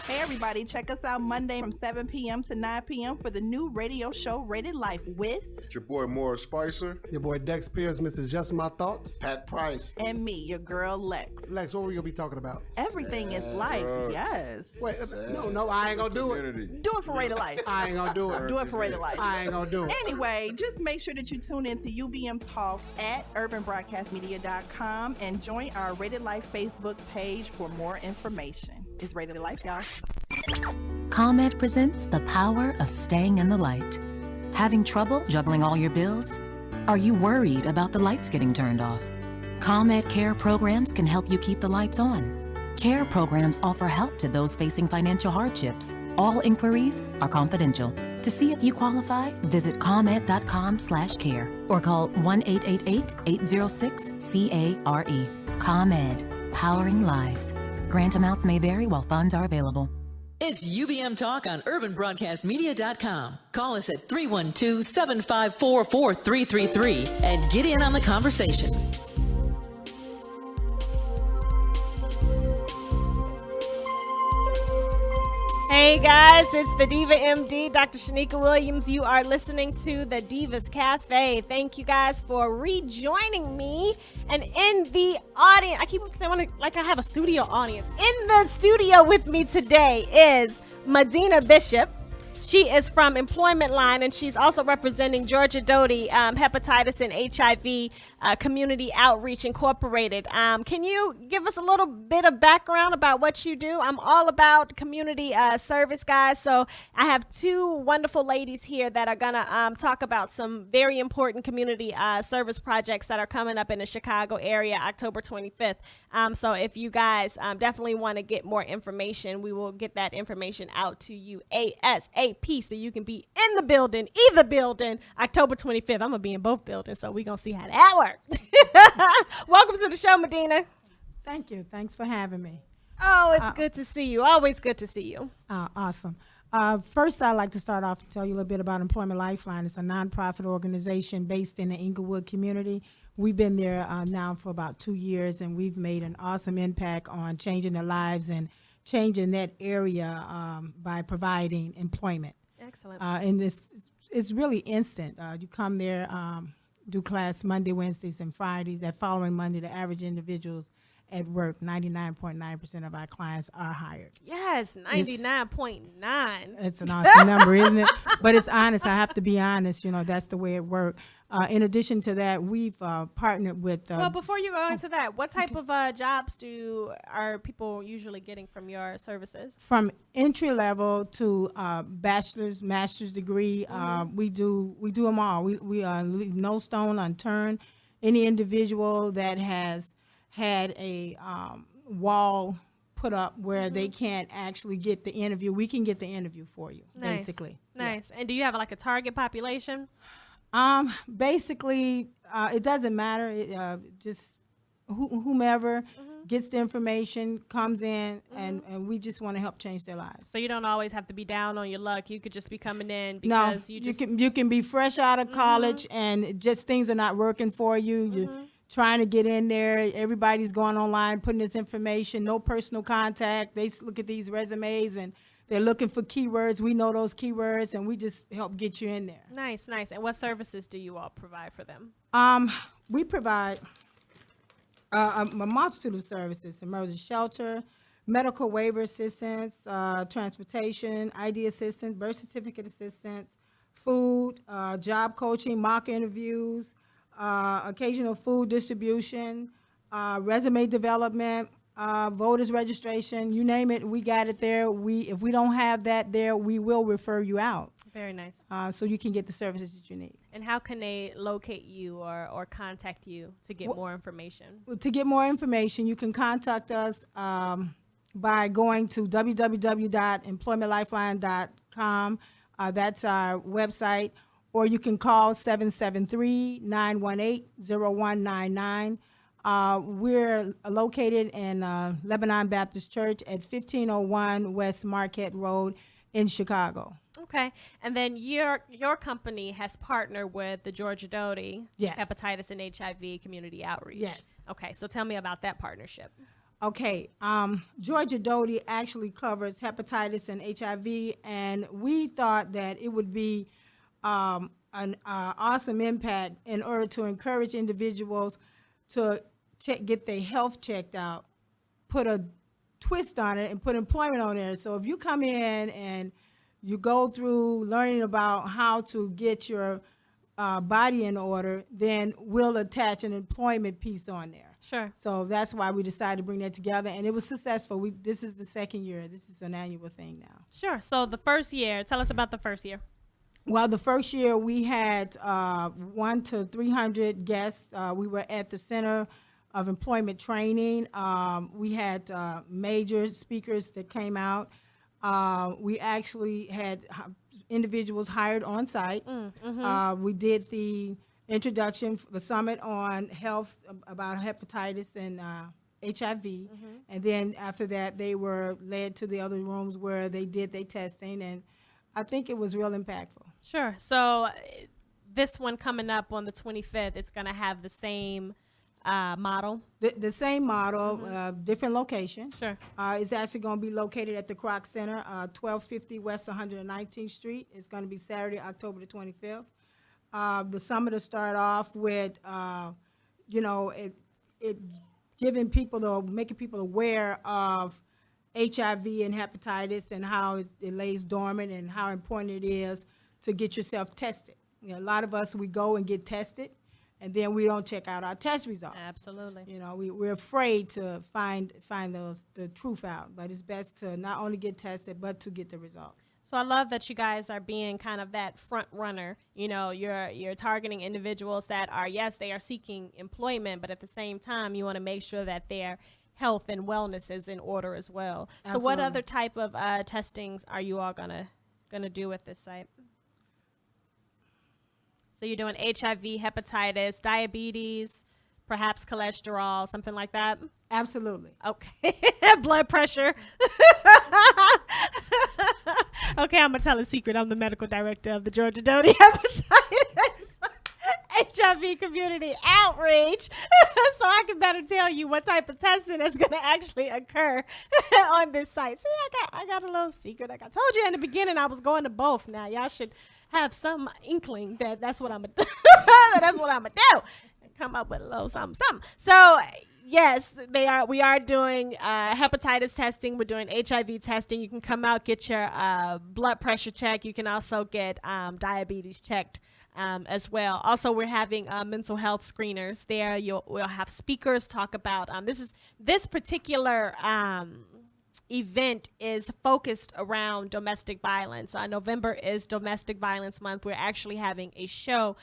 Hey everybody, check us out Monday from 7 p.m. to 9 p.m. for the new radio show Rated Life with It's your boy Morris Spicer, your boy Dex Pierce, Mrs. Just My Thoughts, Pat Price, and me, your girl Lex. Lex, what are we gonna be talking about? Everything is life, yes. Wait, no, I ain't gonna do it. Do it for Rated Life. I ain't gonna do it. Do it for Rated Life. I ain't gonna do it. Anyway, just make sure that you tune in to UBM Talk at UrbanBroadcastMedia.com and join our Rated Life Facebook page for more information. It's Rated Life, y'all. ComEd presents the power of staying in the light. Having trouble juggling all your bills? Are you worried about the lights getting turned off? ComEd Care programs can help you keep the lights on. Care programs offer help to those facing financial hardships. All inquiries are confidential. To see if you qualify, visit ComEd.com/care or call 1-888-806-CARE. ComEd, powering lives. Grant amounts may vary while funds are available. It's UBM Talk on UrbanBroadcastMedia.com. Call us at 312-754-4333 and get in on the conversation. Hey guys, it's the Diva MD, Dr. Shanicka Williams. You are listening to the Divas Cafe. Thank you guys for rejoining me. And in the audience, I keep saying like I have a studio audience. In the studio with me today is Medina Bishop. She is from Employment Line, and she's also representing Georgia Doty Hepatitis and HIV Community Outreach Incorporated. Can you give us a little bit of background about what you do? I'm all about community service, guys. So I have two wonderful ladies here that are going to talk about some very important community service projects that are coming up in the Chicago area October 25th. So if you guys definitely want to get more information, we will get that information out to you ASAP. So you can be in the building, either building, October 25th. I'm going to be in both buildings, so we're going to see how that works. Welcome to the show, Medina. Thank you. Thanks for having me. Oh, it's good to see you. Always good to see you. Awesome. First, I'd like to start off and tell you a little bit about Employment Lifeline. It's a nonprofit organization based in the Inglewood community. We've been there now for about 2 years, and we've made an awesome impact on changing their lives and changing that area by providing employment. Excellent. And it's really instant. You come there, do class Monday, Wednesdays, and Fridays. That following Monday, the average individuals at work, 99.9% of our clients are hired. Yes, 99.9. It's an awesome number, isn't it? But it's honest. I have to be honest. You know, that's the way it works. In addition to that, we've partnered with. Well, before you go into that, what type of jobs are people usually getting from your services? From entry level to bachelor's, master's degree, we do them all. We leave no stone unturned. Any individual that has had a wall put up where they can't actually get the interview, we can get the interview for you. Nice. Basically. Nice. Yeah. And do you have like a target population? Basically, it doesn't matter. Just whomever gets the information comes in, and we just want to help change their lives. So you don't always have to be down on your luck. You could just be coming in because you can be fresh out of college and just things are not working for you. You're trying to get in there. Everybody's going online, putting this information, no personal contact. They look at these resumes and they're looking for keywords. We know those keywords, and we just help get you in there. Nice, nice. And what services do you all provide for them? We provide a multitude of services: emergency shelter, medical waiver assistance, transportation, ID assistance, birth certificate assistance, food, job coaching, mock interviews, occasional food distribution, resume development, voters registration, you name it, we got it there. If we don't have that there, we will refer you out. Very nice. So you can get the services that you need. And how can they locate you or contact you to get more information? To get more information, you can contact us by going to www.employmentlifeline.com. That's our website. Or you can call 773-918-0199. We're located in Lebanon Baptist Church at 1501 West Marquette Road in Chicago. Okay. And then your company has partnered with the Georgia Doty Hepatitis and HIV Community Outreach. Yes. Okay. So tell me about that partnership. Okay. Georgia Doty actually covers hepatitis and HIV, and we thought that it would be an awesome impact in order to encourage individuals to get their health checked out, put a twist on it, and put employment on there. So if you come in and you go through learning about how to get your body in order, then we'll attach an employment piece on there. Sure. So that's why we decided to bring that together, and it was successful. This is the second year. This is an annual thing now. Sure. So the first year, tell us about the first year. Well, the first year we had 100 to 300 guests. We were at the Center of Employment Training. We had major speakers that came out. We actually had individuals hired on site. We did the introduction, the summit on health, about hepatitis and HIV. And then after that, they were led to the other rooms where they did their testing, and I think it was real impactful. Sure. So this one coming up on the 25th, it's going to have the same model? The same model, different location. Sure. It's actually going to be located at the Kroc Center, 1250 West 119th Street. It's going to be Saturday, October the 25th. The summit will start off with, it giving people, making people aware of HIV and hepatitis and how it lays dormant and how important it is to get yourself tested. You know, a lot of us, we go and get tested, and then we don't check out our test results. Absolutely. You know, we're afraid to find the truth out, but it's best to not only get tested, but to get the results. So I love that you guys are being kind of that front runner. You know, you're targeting individuals that are, yes, they are seeking employment, but at the same time, you want to make sure that their health and wellness is in order as well. Absolutely. So what other type of testings are you all gonna do at this site? So you're doing HIV, hepatitis, diabetes, perhaps cholesterol, something like that? Absolutely. Okay. Blood pressure. Okay, I'm going to tell a secret. I'm the medical director of the Georgia Doty Hepatitis HIV Community Outreach. So I can better tell you what type of testing is going to actually occur on this site. See, I got a little secret. Like I told you in the beginning, I was going to both. Now, y'all should have some inkling that that's what I'm gonna do. That's what I'm gonna do. Come up with a little something. So yes, we are doing hepatitis testing. We're doing HIV testing. You can come out, get your blood pressure checked. You can also get diabetes checked as well. Also, we're having mental health screeners there. We'll have speakers talk about this particular event is focused around domestic violence. November is Domestic Violence Month. We're actually having a show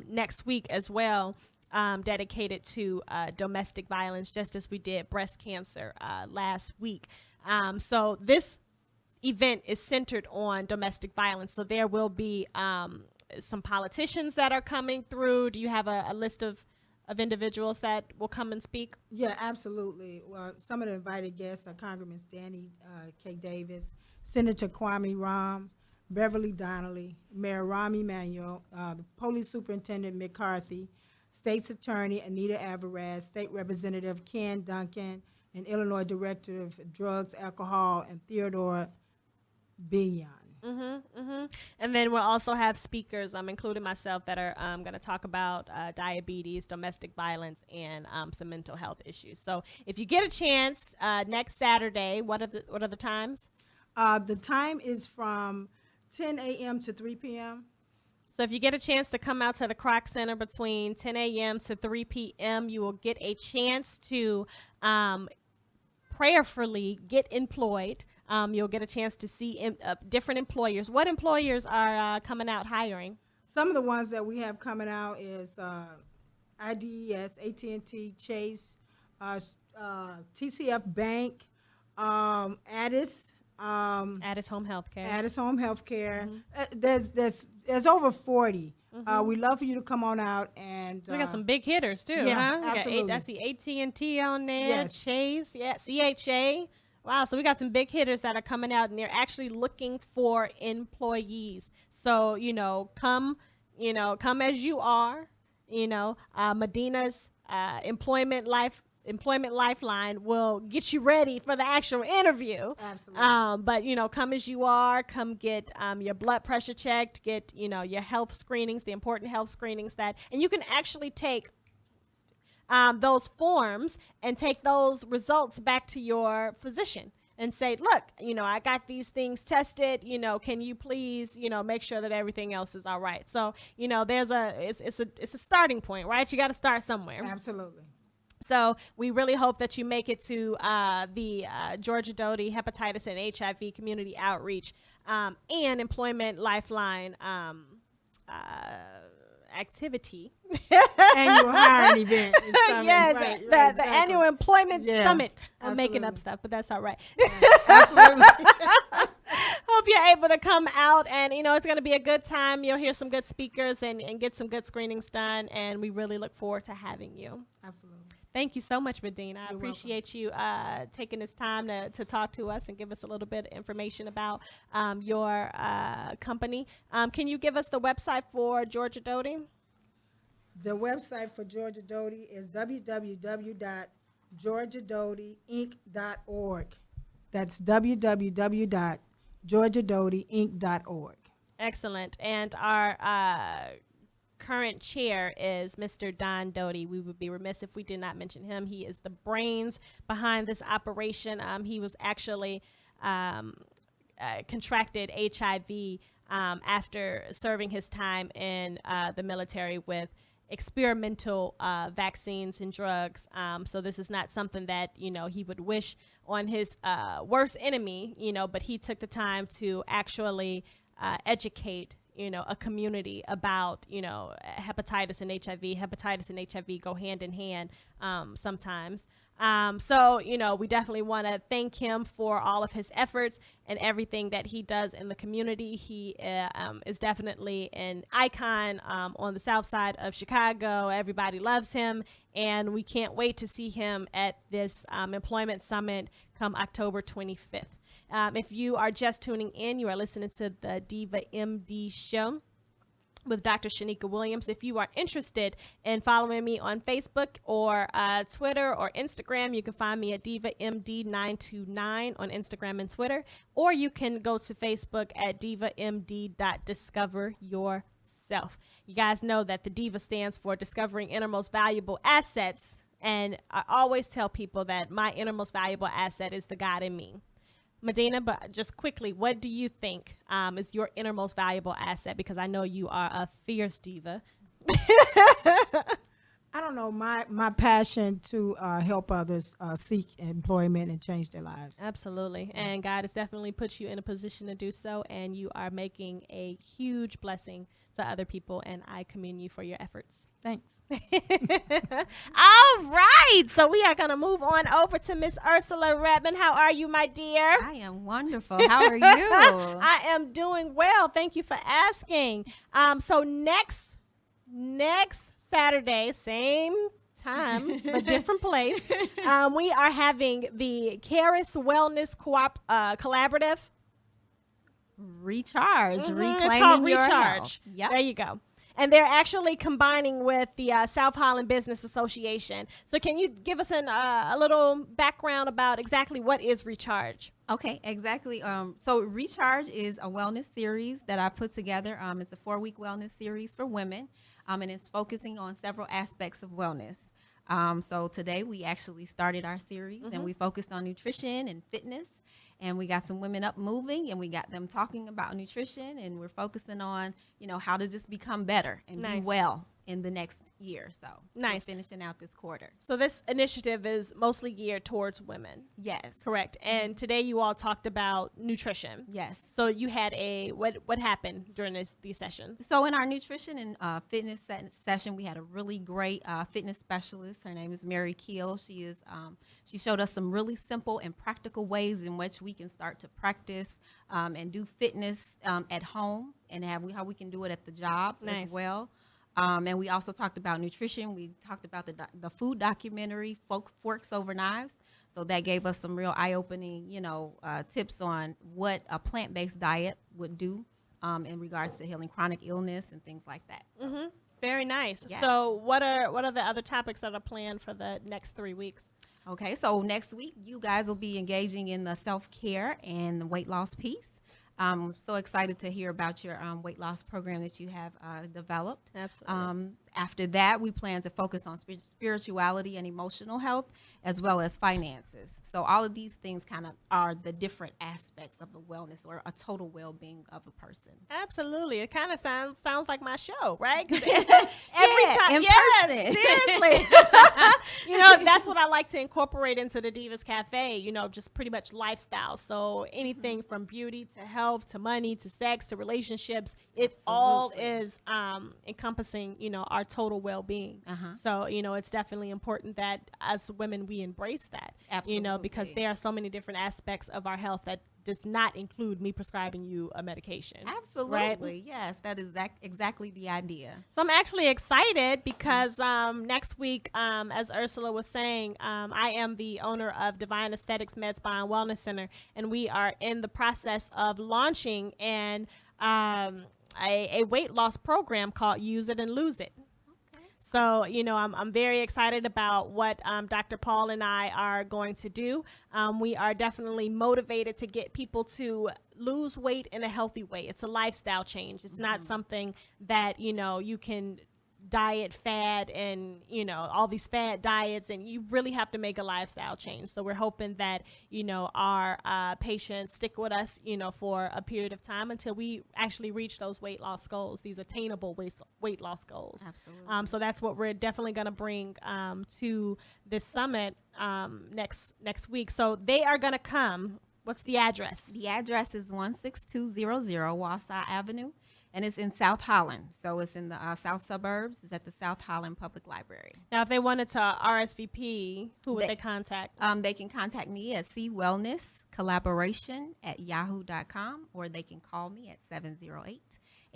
next week as well, dedicated to domestic violence, just as we did breast cancer last week. So this event is centered on domestic violence. So there will be some politicians that are coming through. Do you have a list of individuals that will come and speak? Yeah, absolutely. Well, some of the invited guests are Congressman Stanley K. Davis, Senator Kwame Ram, Beverly Donnelly, Mayor Rahm Emanuel, the Police Superintendent McCarthy, State's Attorney Anita Alvarez, State Representative Ken Duncan, and Illinois Director of Drugs, Alcohol, and Theodore Bignon. And then we'll also have speakers, including myself, that are going to talk about diabetes, domestic violence, and some mental health issues. So if you get a chance next Saturday, what are the times? The time is from 10 a.m. to 3 p.m. So if you get a chance to come out to the Kroc Center between 10 a.m. to 3 p.m., you will get a chance to prayerfully get employed. You'll get a chance to see different employers. What employers are coming out hiring? Some of the ones that we have coming out is IDES, AT&T, Chase, TCF Bank, Addis. Addis Home Healthcare. Addis Home Healthcare. There's over 40. We'd love for you to come on out, and we got some big hitters too. Yeah, huh? absolutely. That's the AT&T on there. Yes. Chase, CHA. Wow, so we got some big hitters that are coming out, and they're actually looking for employees. So come as you are. Medina's Employment Lifeline will get you ready for the actual interview. Absolutely. But come as you are. Come get your blood pressure checked. Get your health screenings, the important health screenings and you can actually take those forms and take those results back to your physician and say, look, I got these things tested, can you please, make sure that everything else is all right. So, it's a starting point, right? You got to start somewhere. Absolutely. So we really hope that you make it to the Georgia Doty Hepatitis and HIV Community Outreach and Employment Lifeline activity. Annual hiring event. Yes, right, the exactly. Annual Employment Summit. I'm absolutely. making up stuff, but that's all right. Absolutely. Hope you're able to come out, and it's going to be a good time. You'll hear some good speakers and get some good screenings done, and we really look forward to having you. Absolutely. Thank you so much, Medina. I appreciate you taking this time to talk to us and give us a little bit of information about your company. Can you give us the website for Georgia Doty? The website for Georgia Doty is www.georgiadotyinc.org. That's www.georgiadotyinc.org. Excellent. And our current chair is Mr. Don Doty. We would be remiss if we did not mention him. He is the brains behind this operation. He was actually contracted HIV after serving his time in the military with experimental vaccines and drugs. So this is not something that, he would wish on his worst enemy, but he took the time to actually educate a community about, hepatitis and HIV. Hepatitis and HIV go hand in hand sometimes. So, we definitely want to thank him for all of his efforts and everything that he does in the community. He is definitely an icon on the south side of Chicago. Everybody loves him, and we can't wait to see him at this employment summit come October 25th. If you are just tuning in, you are listening to the Diva MD Show. with Dr. Shanicka Williams. If you are interested in following me on Facebook or Twitter or Instagram, you can find me at DivaMD929 on Instagram and Twitter, or you can go to Facebook at DivaMD.discoveryourself. You guys know that the Diva stands for Discovering Innermost Valuable Assets, and I always tell people that my innermost valuable asset is the God in me. Medina, but just quickly, what do you think is your innermost valuable asset? Because I know you are a fierce diva. I don't know, my passion to help others seek employment and change their lives. Absolutely. And God has definitely put you in a position to do so, and you are making a huge blessing to other people, and I commend you for your efforts. Thanks. All right. So we are going to move on over to Miss Ursula Redmond. How are you, my dear? I am wonderful. How are you? I am doing well. Thank you for asking. So next Saturday, same time, but different place, we are having the Caris Wellness Collaborative. Recharge, reclaiming it's called your Recharge. health. Yep. There you go. And they're actually combining with the South Highland Business Association. So can you give us a little background about exactly what is Recharge? Okay, exactly. So Recharge is a wellness series that I put together. It's a 4-week wellness series for women, and it's focusing on several aspects of wellness. So today we actually started our series, and we focused on nutrition and fitness. And we got some women up moving, and we got them talking about nutrition, and we're focusing on, how to just become better and be well in the next year. So we're finishing out this quarter. So this initiative is mostly geared towards women. Yes. Correct. And today you all talked about nutrition. Yes. So you had what happened during these sessions? So in our nutrition and fitness session, we had a really great fitness specialist. Her name is Mary Keel. She showed us some really simple and practical ways in which we can start to practice and do fitness at home, and how we can do it at the job as well. And we also talked about nutrition. We talked about the food documentary, Forks Over Knives. So that gave us some real eye-opening, tips on what a plant-based diet would do in regards to healing chronic illness and things like that. So. Very nice. Yeah. So what are the other topics that are planned for the next 3 weeks? Okay, so next week you guys will be engaging in the self-care and the weight loss piece. I'm so excited to hear about your weight loss program that you have developed. Absolutely. After that, we plan to focus on spirituality and emotional health, as well as finances. So all of these things kind of are the different aspects of the wellness or a total well-being of a person. Absolutely. It kind of sounds like my show, right? Every time, person. Seriously. That's what I like to incorporate into the Divas Cafe, just pretty much lifestyle. So anything from beauty to health to money to sex to relationships, it all is encompassing, our total well-being. So, it's definitely important that as women, we embrace that, because there are so many different aspects of our health that does not include me prescribing you a medication. Absolutely. Right? Yes, that is exactly the idea. So I'm actually excited because next week, as Ursula was saying, I am the owner of Divine Aesthetics Med Spa and Wellness Center, and we are in the process of launching a weight loss program called Use It and Lose It. So, I'm very excited about what Dr. Paul and I are going to do. We are definitely motivated to get people to lose weight in a healthy way. It's a lifestyle change. It's not something that, you can diet fad and, all these fad diets, and you really have to make a lifestyle change. So we're hoping that, our patients stick with us, for a period of time until we actually reach those weight loss goals, these attainable weight loss goals. Absolutely. So that's what we're definitely going to bring to this summit next week. So they are going to come. What's the address? The address is 16200 Wausau Avenue. And it's in South Holland. So it's in the south suburbs. It's at the South Holland Public Library. Now, if they wanted to RSVP, who would they contact? They can contact me at cwellnesscollaboration@yahoo.com, or they can call me at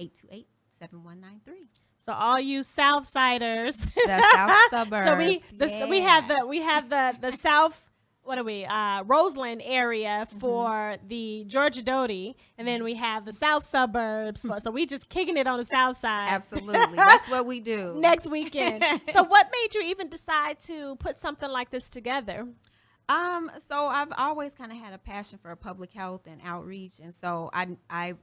708-828-7193. So all you Southsiders. The South suburbs. So we have the South. Roseland area for the Georgia Doty, and then we have the south suburbs. So we just kicking it on the south side. Absolutely. That's what we do. Next weekend. So what made you even decide to put something like this together? So I've always kind of had a passion for public health and outreach, and so I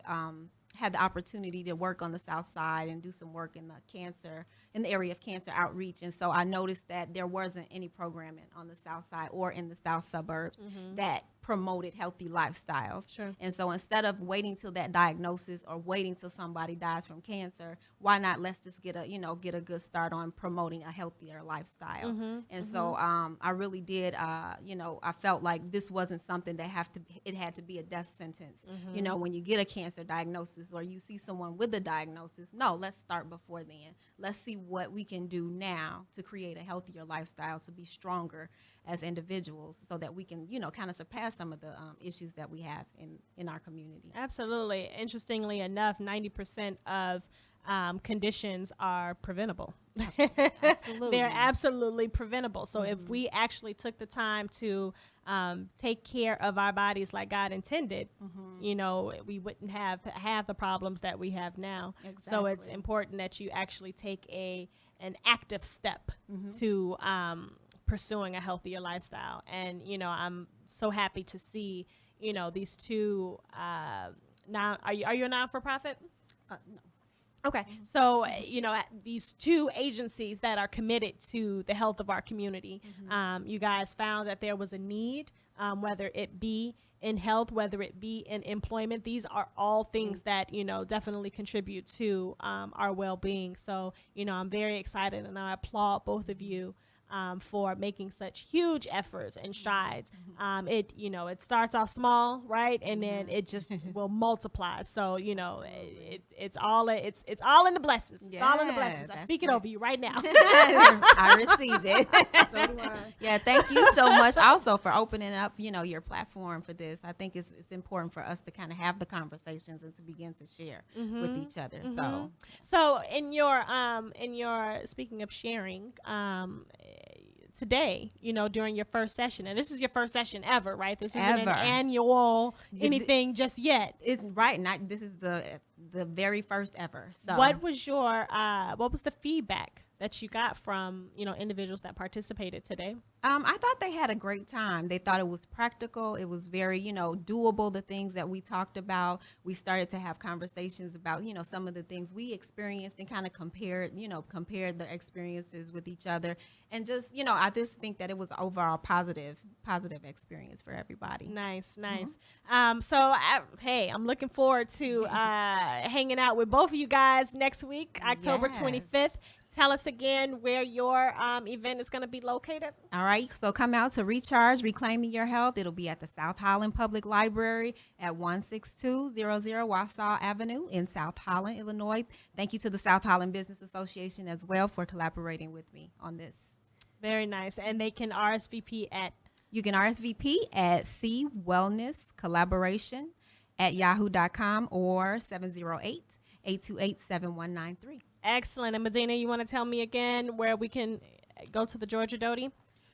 had the opportunity to work on the south side and do some work in the area of cancer outreach. And so I noticed that there wasn't any programming on the south side or in the south suburbs that promoted healthy lifestyles. Sure. And so instead of waiting till that diagnosis or waiting till somebody dies from cancer, why not let's just get a good start on promoting a healthier lifestyle. And so I really did, I felt like this wasn't something that it had to be a death sentence. When you get a cancer diagnosis or you see someone with a diagnosis, no, let's start before then. Let's see what we can do now to create a healthier lifestyle, to be stronger as individuals, so that we can, kind of surpass some of the issues that we have in our community. Absolutely. Interestingly enough, 90% of conditions are preventable. Absolutely. They're absolutely preventable. So if we actually took the time to take care of our bodies like God intended, we wouldn't have the problems that we have now. Exactly. So it's important that you actually take an active step to pursuing a healthier lifestyle. And I'm so happy to see these two now. Are you a non-for-profit? No. Okay, so these two agencies that are committed to the health of our community, you guys found that there was a need, whether it be in health, whether it be in employment. These are all things that definitely contribute to our well-being. So I'm very excited, and I applaud both of you for making such huge efforts and strides. It starts off small, right, and then it just will multiply. So it's all in the blessings. It's all in the blessings. I speak it over you right now. I receive it. So do I. Yeah, thank you so much also for opening up your platform for this. I think it's important for us to kind of have the conversations and to begin to share with each other. So in your speaking of sharing, today, during your first session, and this is your first session ever, right? This isn't an annual anything just yet. It's right. This is the very first ever. So what was the feedback that you got from individuals that participated today? I thought they had a great time. They thought it was practical. It was very, doable, the things that we talked about. We started to have conversations about, some of the things we experienced and kind of compared the experiences with each other. And just, I just think that it was overall positive experience for everybody. Nice. I'm looking forward to hanging out with both of you guys next week, October 25th. Tell us again where your event is going to be located. All right. So come out to Recharge, Reclaiming Your Health. It'll be at the South Holland Public Library at 16200 Wausau Avenue in South Holland, Illinois. Thank you to the South Holland Business Association as well for collaborating with me on this. Very nice. And they can RSVP at? You can RSVP at cwellnesscollaboration@yahoo.com or 708-828-7193. Excellent. And Medina, you want to tell me again where we can go to the Georgia Doty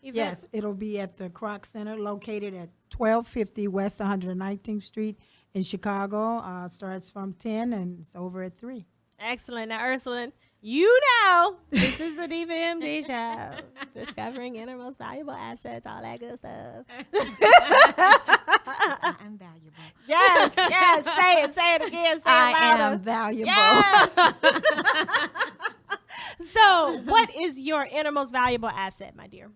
event? Yes, it'll be at the Kroc Center located at 1250 West 119th Street in Chicago. Starts from 10 and it's over at 3. Excellent. Now, Ursula, this is the DivaMD Show. Discovering innermost valuable assets, all that good stuff. I am valuable. Yes. Say it again. Say it louder. I am valuable. Yes. So, what is your innermost valuable asset, my dear?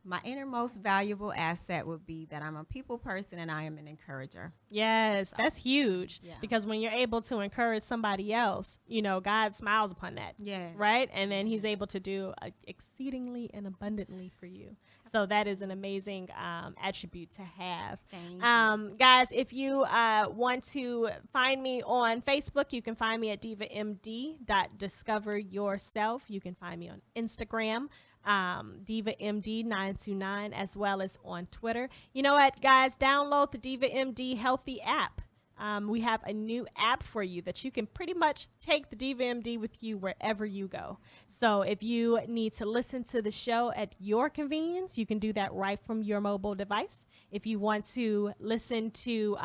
My innermost valuable asset would be that I'm a people person and I am an encourager. Yes, that's huge. Yeah. Because when you're able to encourage somebody else, God smiles upon that. Yeah. Right? And then he's able to do exceedingly and abundantly for you. So that is an amazing attribute to have. Thank you. Guys, if you want to find me on Facebook, you can find me at DivaMD.discoveryourself. You can find me on Instagram, DivaMD929, as well as on Twitter. You know what, guys? Download the DivaMD Healthy app. we have a new app for you that you can pretty much take the Diva MD with you wherever you go. So if you need to listen to the show at your convenience, you can do that right from your mobile device. If you want to listen to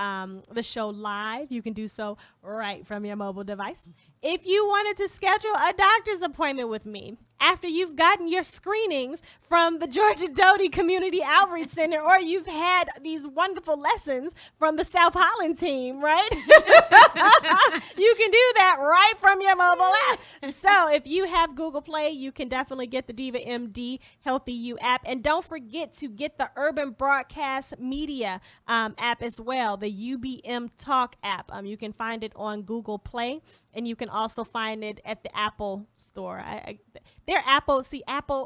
the show live, you can do so right from your mobile device. If you wanted to schedule a doctor's appointment with me after you've gotten your screenings from the Georgia Doty Community Outreach Center, or you've had these wonderful lessons from the South Holland team, right? You can do that right from your mobile app. So if you have Google Play, you can definitely get the Diva MD Healthy You app. And don't forget to get the Urban Broadcast Media app as well, the UBM Talk app. You can find it on Google Play, and you can also find it at the Apple store. Their Apple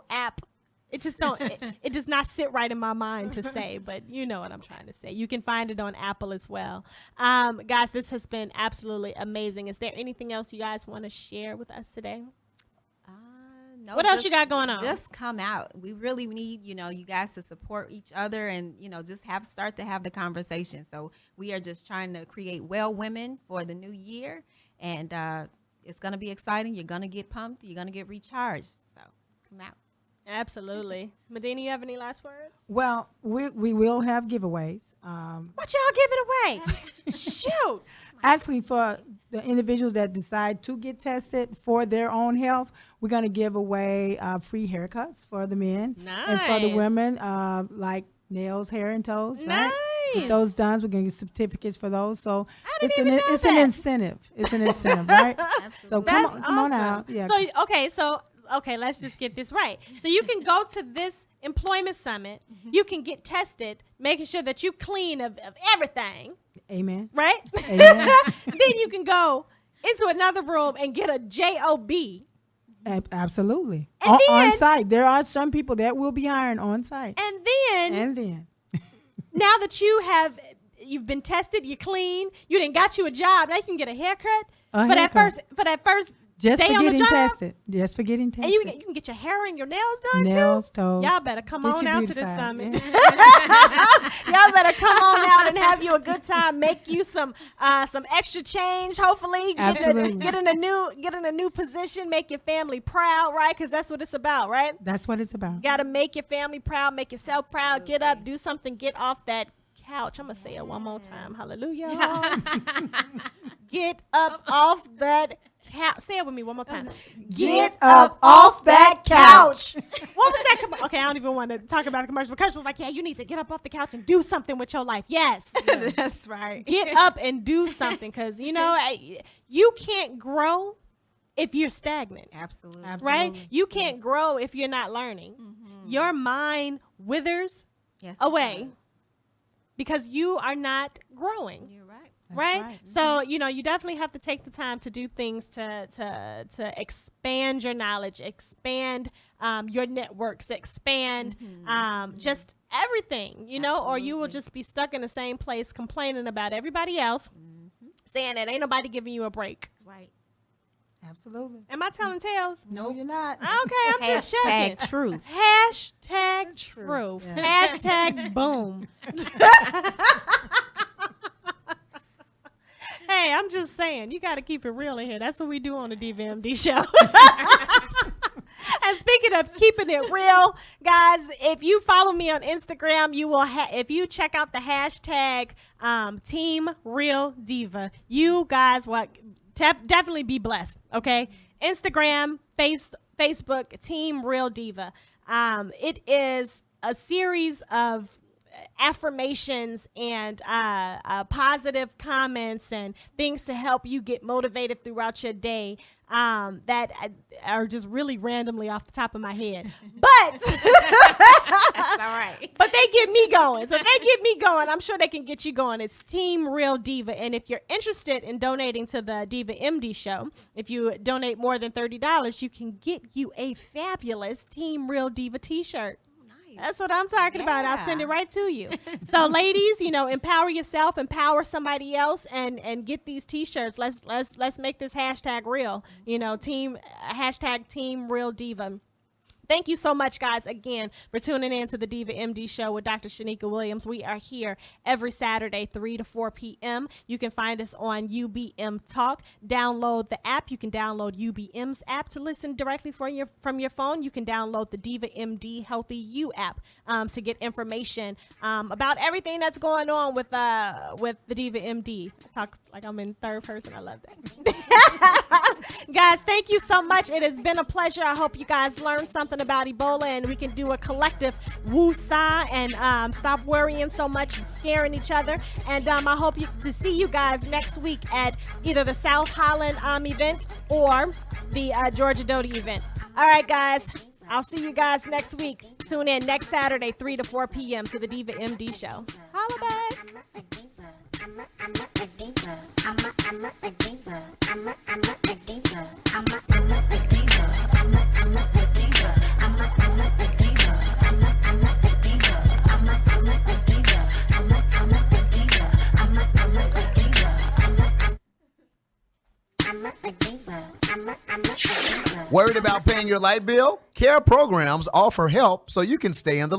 app, it just it does not sit right in my mind to say, but you know what I'm trying to say. You can find it on Apple as well. Guys, this has been absolutely amazing. Is there anything else you guys want to share with us today? No, what else you got going on? Just come out. We really need, you guys to support each other and, just start to have the conversation. So we are just trying to create well women for the new year. And it's going to be exciting. You're going to get pumped. You're going to get recharged. So come out. Absolutely. Medina, you have any last words? Well, we will have giveaways. What y'all giving away? Shoot. Actually, for the individuals that decide to get tested for their own health, we're going to give away free haircuts for the men. Nice. And for the women, like nails, hair, and toes. Nice. Right? With those done, we're going to get certificates for those. So it's an incentive. It's an incentive, right? So come on out. Yeah. Okay, let's just get this right. So you can go to this employment summit. You can get tested, making sure that you clean of everything. Amen. Right? Amen. Then you can go into another room and get a job. Absolutely. And on site. There are some people that will be hired on site. And then now that you've been tested, you're clean, you done got you a job, now you can get a haircut. For that first just day for on the getting job. tested. Just for getting tested. And you can get your hair and your nails done nails, too. toes. Y'all better come Get on you out to this beautified. summit. Yeah. Y'all better come on out and have you a good time. Make you some extra change. Hopefully, get in a new position. Make your family proud, right? Because that's what it's about, right? That's what it's about. You got to make your family proud. Make yourself proud. Get up. Do something. Get off that couch. I'm gonna say it one more time. Hallelujah. Get up off that couch. Say it with me one more time. Get up off that couch. What was that? Okay, I don't even want to talk about the commercial. The commercial's like, yeah, you need to get up off the couch and do something with your life. Yes. That's right. Get up and do something, because, you can't grow if you're stagnant. Absolutely. Right? You can't grow if you're not learning. Your mind withers away because you are not growing. You're right. Right? So, you definitely have to take the time to do things to expand your knowledge, expand your networks, expand just everything, or you will just be stuck in the same place complaining about everybody else, saying that ain't nobody giving you a break. Right. Absolutely. Am I telling tales? No, you're not. Okay, I'm just checking. Truth. Hashtag truth. Yeah. Hashtag boom. Hey, I'm just saying, you got to keep it real in here. That's what we do on the Diva MD show. And speaking of keeping it real, guys, if you follow me on Instagram, you will if you check out the hashtag Team Real Diva, you guys will definitely be blessed. Okay, Instagram, Facebook, Team Real Diva. It is a series of affirmations and positive comments and things to help you get motivated throughout your day that are just really randomly off the top of my head. But that's all right. But they get me going. So if they get me going, I'm sure they can get you going. It's Team Real Diva. And if you're interested in donating to the Diva MD show, if you donate more than $30, you can get you a fabulous Team Real Diva t-shirt. That's what I'm talking about. I'll send it right to you. So ladies, empower yourself, empower somebody else, and get these t-shirts. Let's make this hashtag real. Hashtag Team Real Diva. thank you so much, guys, again, for tuning in to the Diva MD Show with Dr. Shanicka Williams. We are here every Saturday, 3 to 4 p.m. You can find us on UBM Talk. Download the app. You can download UBM's app to listen directly from your phone. You can download the Diva MD Healthy You app to get information about everything that's going on with the Diva MD. I talk like I'm in third person. I love that. Guys, thank you so much. It has been a pleasure. I hope you guys learned something about Ebola and we can do a collective woo-sa and stop worrying so much and scaring each other. And I hope to see you guys next week at either the South Holland event or the Georgia Doty event. All right, guys. I'll see you guys next week. Tune in next Saturday, 3 to 4 p.m. to the Diva MD Show. Holla back. Worried about paying your light bill? CARE programs offer help so you can stay in the